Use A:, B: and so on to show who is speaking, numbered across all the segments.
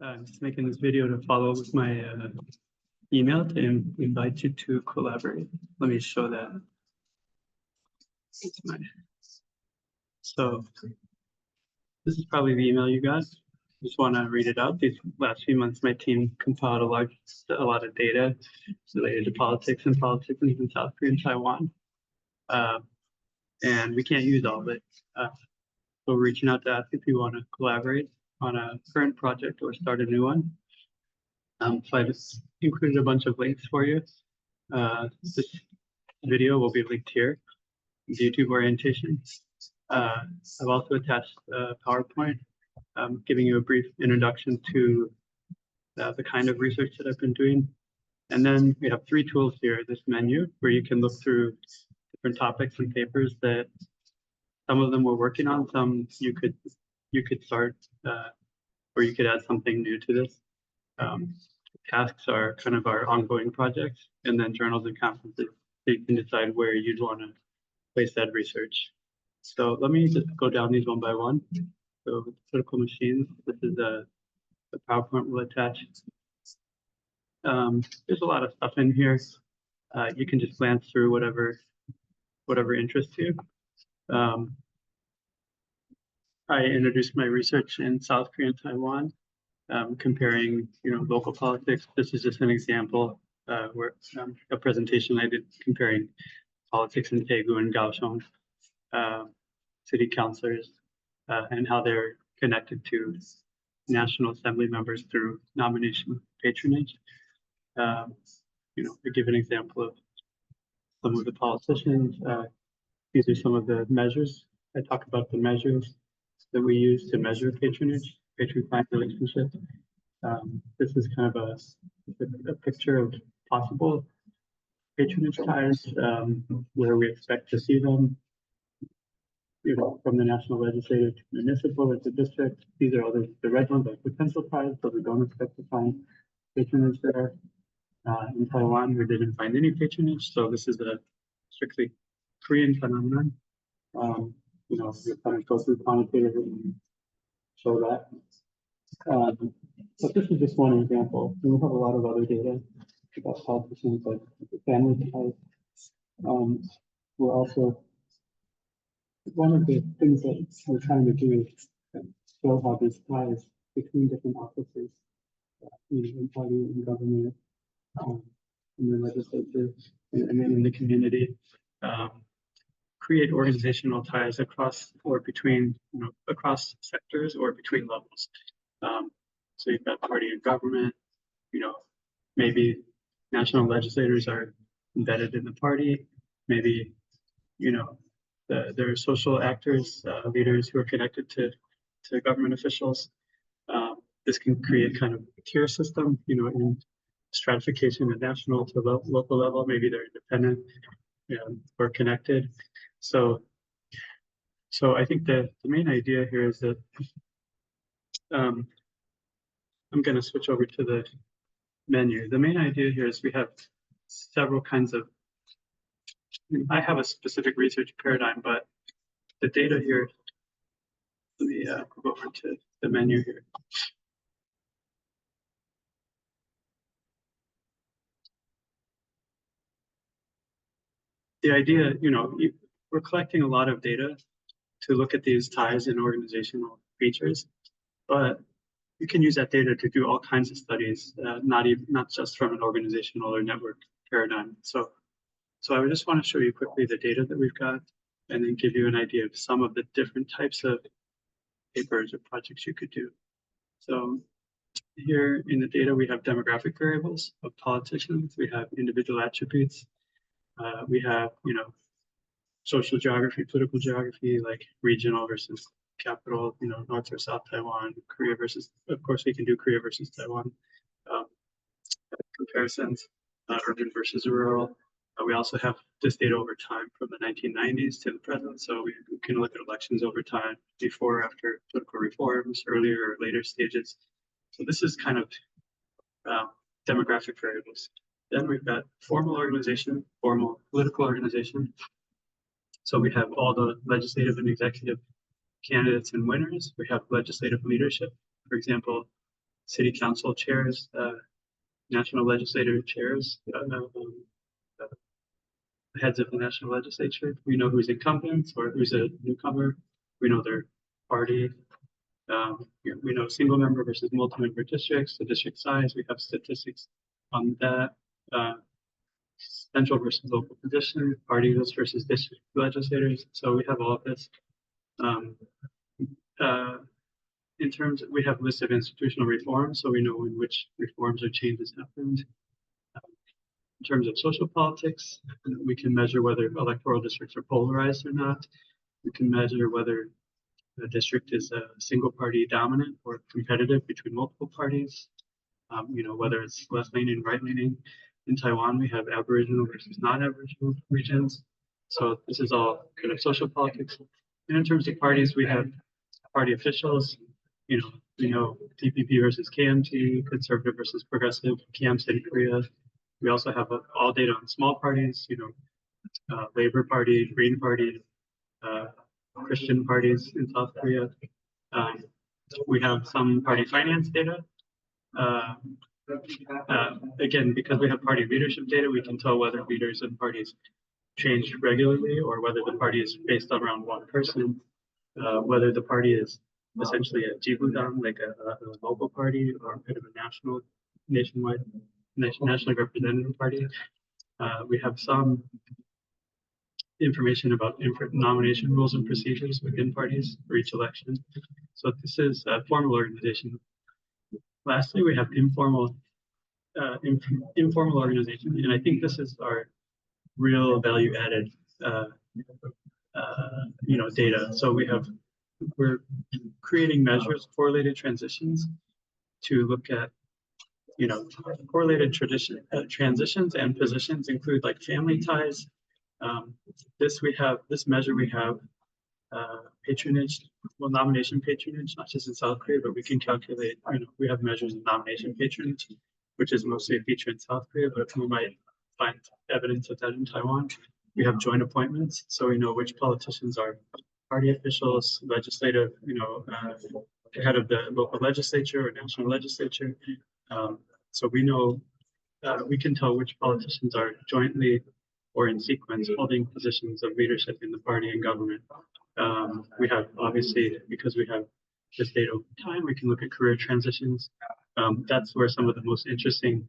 A: I'm just making this video to follow up with my email to invite you to collaborate. Let me show that. So this is probably the email you got. Just want to read it out. These last few months, my team compiled a lot of data related to politics and politicians in South Korea and Taiwan. And we can't use all of it. So we're reaching out to ask if you want to collaborate on a current project or start a new one. So I just included a bunch of links for you. This video will be linked here, the YouTube orientation. I've also attached a PowerPoint giving you a brief introduction to the kind of research that I've been doing. And then we have three tools here, this menu, where you can look through different topics and papers that some of them we're working on, some you could start, or you could add something new to this. Tasks are kind of our ongoing projects, and then journals and conferences, so you can decide where you'd want to place that research. So let me just go down these one by one. So political machines, this is the PowerPoint we'll attach. There's a lot of stuff in here. You can just glance through whatever interests you. I introduced my research in South Korea and Taiwan, comparing local politics. This is just an example where a presentation I did comparing politics in Daegu and Kaohsiung, city councilors, and how they're connected to National Assembly members through nomination patronage. To give an example of some of the politicians, these are some of the measures. I talk about the measures that we use to measure patronage, patron-client relationship. This is kind of a picture of possible patronage ties, where we expect to see them, from the national legislative to municipal or to district. These are all the red ones are potential ties, so we don't expect to find patronage there. In Taiwan, we didn't find any patronage, so this is a strictly Korean phenomenon. We kind of go through quantitatively and show that. But this is just one example. We have a lot of other data about politicians, like the family ties. We're also, one of the things that we're trying to do is show how these ties between different offices, in party and government, in the legislature, and then in the community, create organizational ties across or between, across sectors or between levels. So you've got party and government, maybe national legislators are embedded in the party, maybe, there are social actors, leaders who are connected to government officials. This can create kind of a tier system, in stratification at national to local level. Maybe they're independent or connected. So I think the main idea here is that I'm going to switch over to the menu. The main idea here is we have several kinds of, I have a specific research paradigm, but the data here, let me go over to the menu here. The idea, we're collecting a lot of data to look at these ties and organizational features, but you can use that data to do all kinds of studies, not just from an organizational or network paradigm. So I just want to show you quickly the data that we've got, and then give you an idea of some of the different types of papers or projects you could do. So here in the data, we have demographic variables of politicians. We have individual attributes. We have, social geography, political geography, like regional versus capital, North or South Taiwan, Korea versus, of course, we can do Korea versus Taiwan comparisons, urban versus rural. We also have this data over time from the 1990s to the present. So we can look at elections over time, before, after political reforms, earlier or later stages. So this is kind of demographic variables. Then we've got formal organization, formal political organization. So we have all the legislative and executive candidates and winners. We have legislative leadership,
B: For example, city council chairs, national legislative chairs, heads of the national legislature. We know who's incumbent or who's a newcomer. We know their party. We know single member versus multi-member districts, the district size. We have statistics on that. Central versus local position, party list versus district legislators. So we have all of this. In terms, we have lists of institutional reforms, so we know in which reforms or changes happened. In terms of social politics, we can measure whether electoral districts are polarized or not. We can measure whether a district is a single party dominant or competitive between multiple parties. Whether it's left-leaning, right-leaning. In Taiwan, we have Aboriginal versus non-Aboriginal regions. So this is all kind of social politics. And in terms of parties, we have party officials. We know DPP versus KMT, conservative versus progressive, Kiam City, Korea. We also have all data on small parties. Labor Party, Green Party, Christian parties in South Korea. We have some party finance data. Again, because we have party leadership data, we can tell whether leaders and parties change regularly or whether the party is based around one person, whether the party is essentially a jibudang, like a local party, or kind of a nationally representative party. We have some information about nomination rules and procedures within parties for each election. So this is a formal organization. Lastly, we have informal organization, and I think this is our real value added data. So we're creating measures, correlated transitions, to look at correlated transitions and positions include like family ties. This measure we have patronage, nomination patronage, not just in South Korea, but we can calculate, we have measures of nomination patronage, which is mostly a feature in South Korea, but we might find evidence of that in Taiwan. We have joint appointments, so we know which politicians are party officials, legislative, head of the local legislature or national legislature. So we know, we can tell which politicians are jointly or in sequence holding positions of leadership in the party and government. We have, obviously, because we have this data over time, we can look at career transitions. That's where some of the most interesting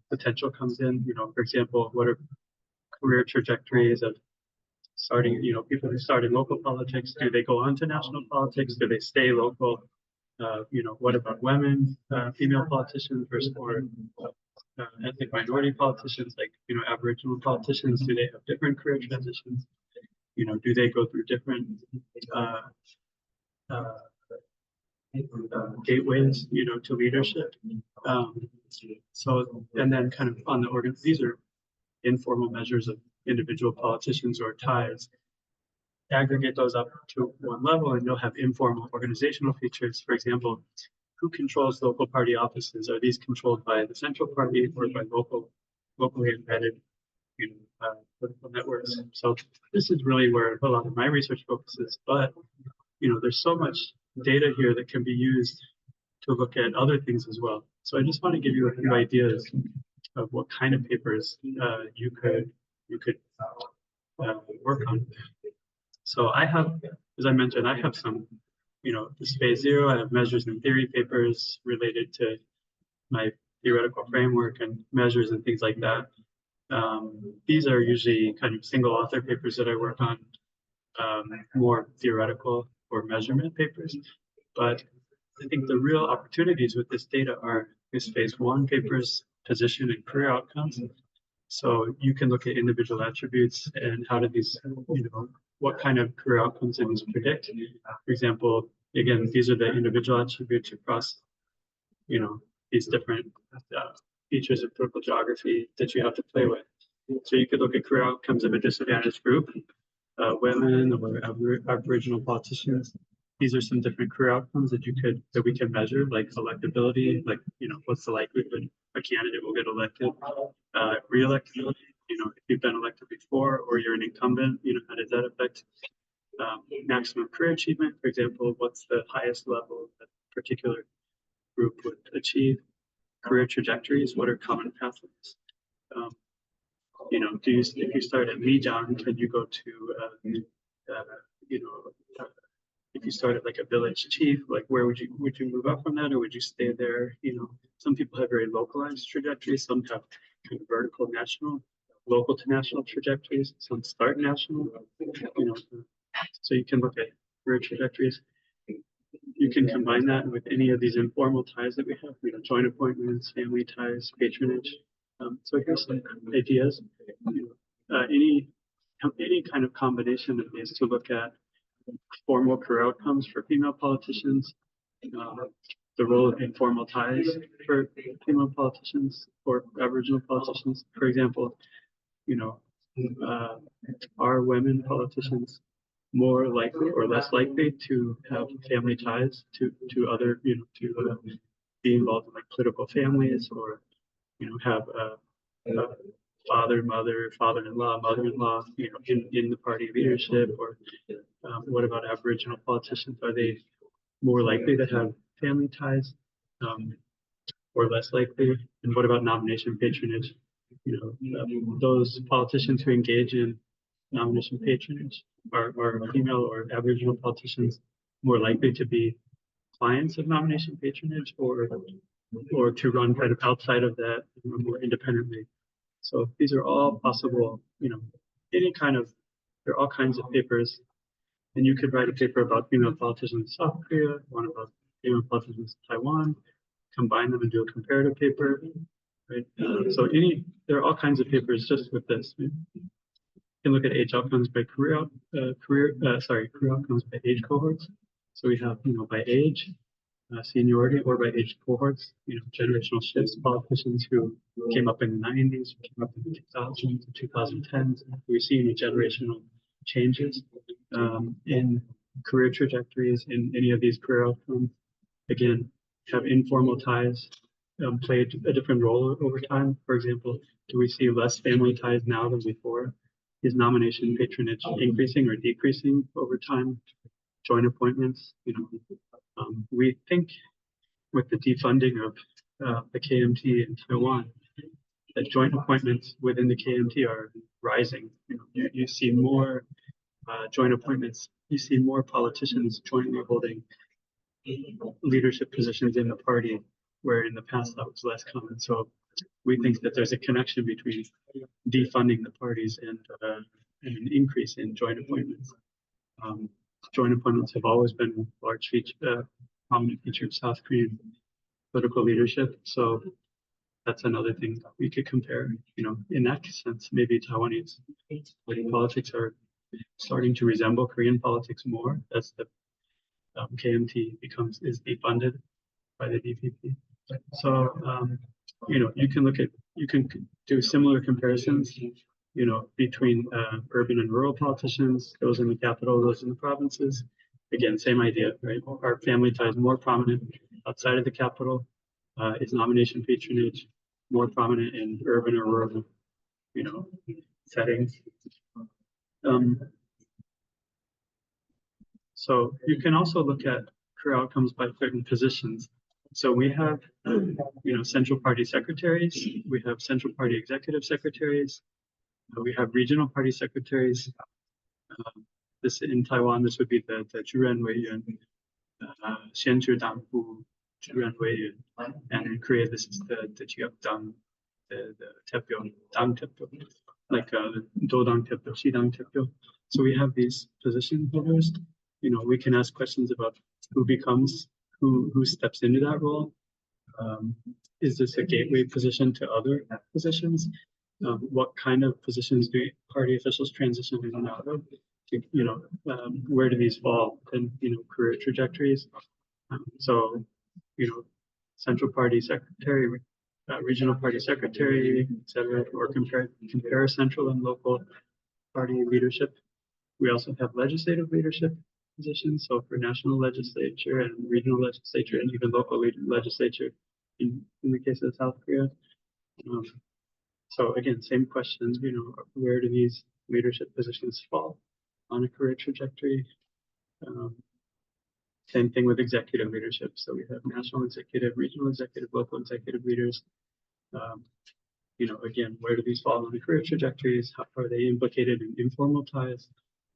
B: potential comes in. For example, what are career trajectories of starting, people who start in local politics? Do they go on to national politics? Do they stay local? What about women, female politicians versus or ethnic minority politicians, like, Aboriginal politicians? Do they have different career transitions? Do they go through different gateways, to leadership? And then kind of on the these are informal measures of individual politicians or ties. Aggregate those up to one level, and you'll have informal organizational features. For example, who controls local party offices? Are these controlled by the central party or by locally embedded political networks? So this is really where a lot of my research focuses. But there's so much data here that can be used to look at other things as well. So I just want to give you a few ideas of what kind of papers you could work on. So I have, as I mentioned, I have some, this phase 0, I have measures and theory papers related to my theoretical framework and measures and things like that. These are usually kind of single author papers that I work on, more theoretical or measurement papers. But I think the real opportunities with this data are this phase 1 papers, position and career outcomes. So you can look at individual attributes and how do these, what kind of career outcomes do these predict? For example, again, these are the individual attributes across, these different features of political geography that you have to play with. So you could look at career outcomes of a disadvantaged group, women or Aboriginal politicians. These are some different career outcomes that we can measure, like electability, like, what's the likelihood a candidate will get elected, re-electability, if you've been elected before or you're an incumbent, how does that affect maximum career achievement? For example, what's the highest level that particular group would achieve. Career trajectories, what are common pathways? You know, if you start at Mijang, can you go to, you know, if you started like a village chief, like where would you move up from that, or would you stay there? You know, some people have very localized trajectories, some have kind of vertical national, local to national trajectories, some start national, you know, so you can look at career trajectories. You can combine that with any of these informal ties that we have, you know, joint appointments, family ties, patronage. So here's some ideas. You know, any kind of combination of these to look at formal career outcomes for female politicians, the role of informal ties for female politicians or Aboriginal politicians. For example, you know, are women politicians more likely or less likely to have family ties to other, you know, to be involved in like political families, or, you know, have a father, mother, father-in-law, mother-in-law, you know, in the party leadership, or what about Aboriginal politicians? Are they more likely to have family ties, or less likely? And what about nomination patronage? You know, those politicians who engage in nomination patronage are female or Aboriginal politicians more likely to be clients of nomination patronage, or to run kind of outside of that, you know, more independently. So these are all possible, you know, there are all kinds of papers. And you could write a paper about female politicians in South Korea, one about female politicians in Taiwan, combine them and do a comparative paper, right? So there are all kinds of papers just with this. You can look at age outcomes by career outcomes by age cohorts. So we have, you know, by age, seniority, or by age cohorts, you know, generational shifts, politicians who came up in the 90s, came up in the 2000s, the 2010s. We see any generational changes in career trajectories in any of these career outcomes. Again, have informal ties played a different role over time? For example, do we see less family ties now than before? Is nomination patronage increasing or decreasing over time? Joint appointments, you know, we think with the defunding of the KMT in Taiwan, that joint appointments within the KMT are rising. You know, you see more joint appointments. You see more politicians jointly holding leadership positions in the party, where in the past that was less common. So we think that there's a connection between defunding the parties and an increase in joint appointments. Joint appointments have always been a large feature, prominent feature of South Korean political leadership. So that's another thing that we could compare. You know, in that sense, maybe Taiwanese politics are starting to resemble Korean politics more as the KMT is defunded by the DPP. So you know, you can do similar comparisons, you know, between urban and rural politicians, those in the capital, those in the provinces. Again, same idea, right? Are family ties more prominent outside of the capital? Is nomination patronage more prominent in urban or rural, you know, settings? So you can also look at career outcomes by certain positions. So we have, you know, central party secretaries, we have central party executive secretaries, we have regional party secretaries. This in Taiwan, this would be the Zhuren Weiyuan, Xianzhi Dangbu Zhuren Weiyuan, and in Korea, this is the Jiakdang, the Tepyo, Dang Tepyo, like Dodang Tepyo, Shidang Tepyo. So we have these position holders. You know, we can ask questions about who steps into that role. Is this a gateway position to other positions? What kind of positions do party officials transition in and out of? You know, where do these fall in, you know, career trajectories? So, you know, central party secretary, regional party secretary, etc., or compare central and local party leadership. We also have legislative leadership positions. So for national legislature and regional legislature and even local legislature in the case of South Korea. So again, same questions, you know, where do these leadership positions fall on a career trajectory? Same thing with executive leadership. So we have national executive, regional executive, local executive leaders. You know, again, where do these fall on the career trajectories? How are they implicated in informal ties?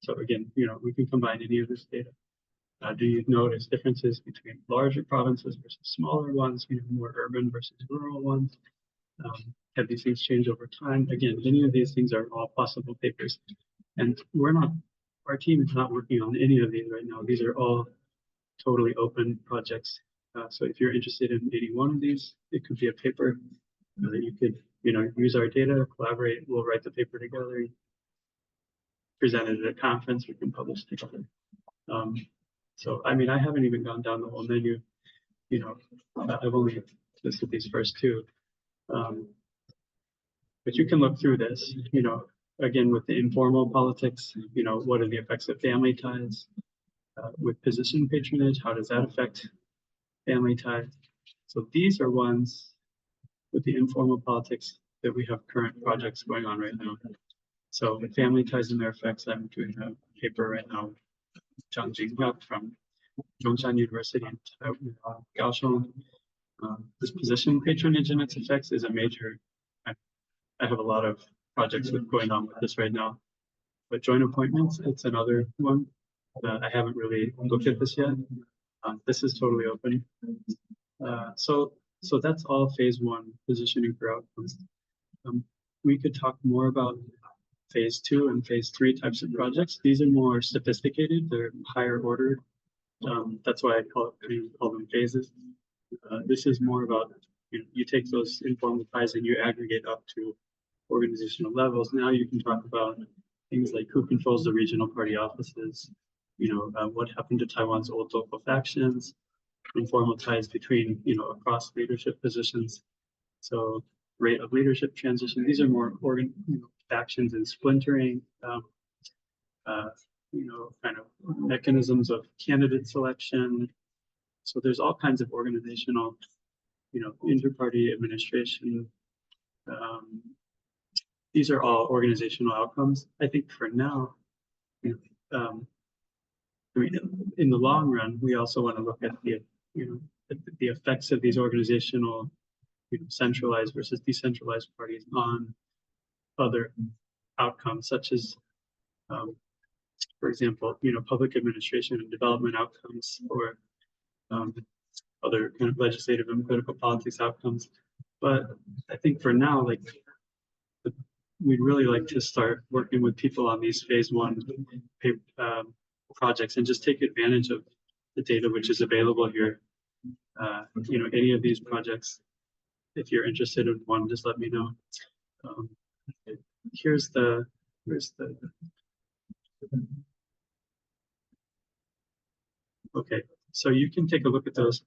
B: So again, you know, we can combine any of this data. Do you notice differences between larger provinces versus smaller ones, you know, more urban versus rural ones? Have these things changed over time? Again, any of these things are all possible papers. And our team is not working on any of these right now. These are all totally open projects. So if you're interested in any one of these, it could be a paper that you could, you know, use our data, collaborate, we'll write the paper together, present it at a conference, we can publish together. So, I mean, I haven't even gone down the whole menu, you know, I've only listed these first two. But you can look through this, you know, again, with the informal politics, you know, what are the effects of family ties? With position patronage, how does that affect family ties? So these are ones with the informal politics that we have current projects going on right now. So with family ties and their effects, I'm doing a paper right now, Zhang Jinghyuk from Zhongshan University in Kaohsiung. This position patronage and its effects is a major, I have a lot of projects going on with this right now. But joint appointments, it's another one. I haven't really looked at this yet. This is totally open. So that's all phase one, positioning for outcomes. We could talk more about phase two and phase three types of projects. These are more sophisticated, they're higher order. That's why I call them phases. This is more about, you know, you take those informal ties and you aggregate up to organizational levels. Now you can talk about things like who controls the regional party offices, you know, what happened to Taiwan's old local factions, informal ties between, you know, across leadership positions. So rate of leadership transition, these are more factions and splintering, you know, kind of mechanisms of candidate selection. So there's all kinds of organizational, you know, inter-party administration. These are all organizational outcomes. I think for now, you know, I mean, in the long run, we also want to look at the, you know, the effects of these organizational, you know, centralized versus decentralized parties on other outcomes, such as, for example, you know, public administration and development outcomes, or other kind of legislative and political politics outcomes. But I think for now, like, we'd really like to start working with people on these phase one projects and just take advantage of the data which is available here. You know, any of these projects, if you're interested in one, just let me know. Here's the okay, so you can take a look at those.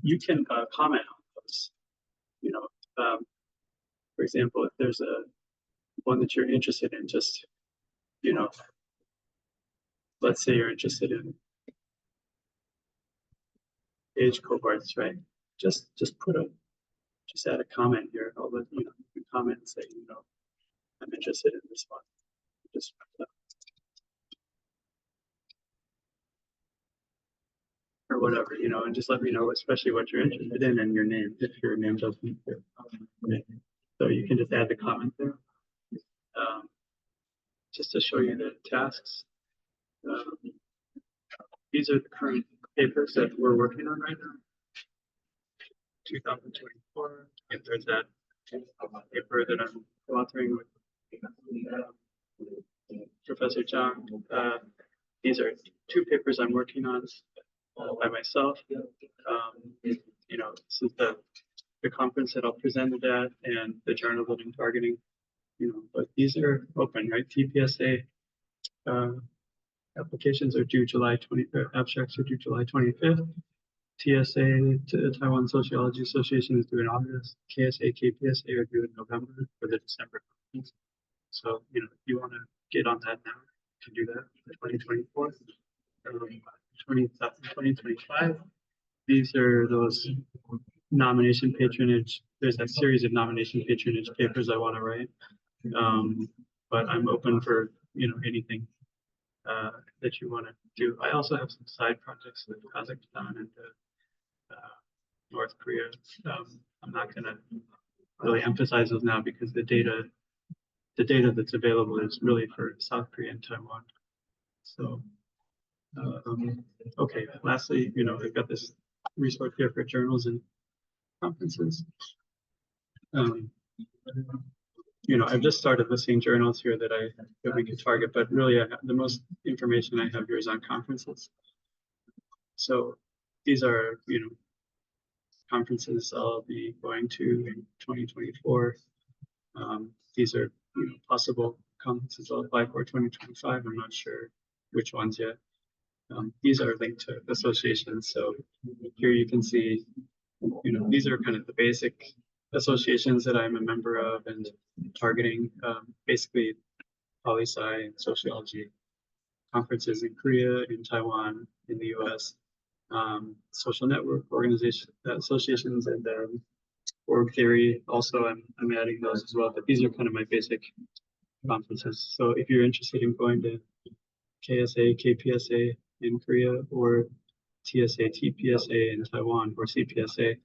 B: You can comment on those. You know, for example, if there's one that you're interested in, just, you know, let's say you're interested in age cohorts, right? Just add a comment here. I'll let you know, you can comment and say, you know, I'm interested in this one. Just or whatever, you know, and just let me know, especially what you're interested in and your name, if your name doesn't appear. So you can just add the comment there. Just to show you the tasks. These are the current papers that we're working on right now. 2024, and there's that paper that I'm authoring with Professor Zhang. These are two papers I'm working on by myself. You know, this is the conference that I'll present it at, and the journal that I'm targeting. You know, but these are open, right? TPSA applications are due July 25th. Abstracts are due July 25th. TSA, Taiwan Sociology Association, is due in August. KSA, KPSA are due in November for the December conference. So, you know, if you want to get on that now, you can do that for 2024. 2025. These are those nomination patronage. There's a series of nomination patronage papers I want to write. But I'm open for, you know, anything. that you want to do. I also have some side projects with Kazakhstan and North Korea. I'm not going to really emphasize those now because the data that's available is really for South Korea and Taiwan. So, okay. Lastly, I've got this resource here for journals and conferences. I've just started listing journals here that we could target, but really the most information I have here is on conferences. So these are, conferences I'll be going to in 2024. These are possible conferences I'll apply for 2025. I'm not sure which ones yet. These are linked to associations. So here you can see, these are kind of the basic associations that I'm a member of and targeting, basically poli-sci and sociology conferences in Korea, in Taiwan, in the US, social network associations, and org theory. Also, I'm adding those as well, but these are kind of my basic conferences. So if you're interested in going to KSA, KPSA in Korea, or TSA, TPSA in Taiwan, or CPSA,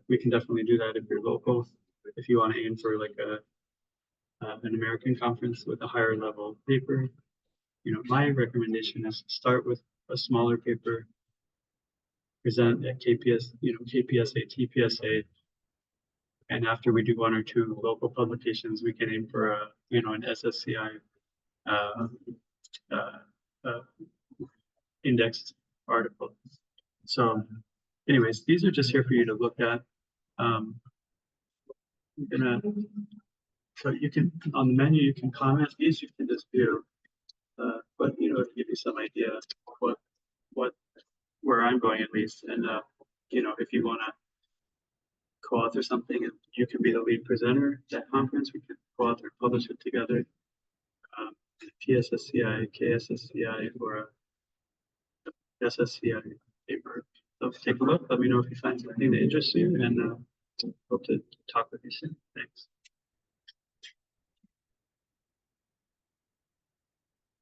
B: we can definitely do that if you're local. If you want to aim for like an American conference with a higher level paper, my recommendation is start with a smaller paper, present at KPSA, TPSA, and after we do one or two local publications, we can aim for an SSCI indexed article. So anyways, these are just here for you to look at. So you can, on the menu, you can comment these, you can just view, but it'll give you some idea of where I'm going at least. And if you want to co-author something and you can be the lead presenter at that conference, we can co-author, publish it together. PSSCI, KSSCI, or SSCI paper. So take a look. Let me know if you find something that interests you, and hope to talk with you soon. Thanks.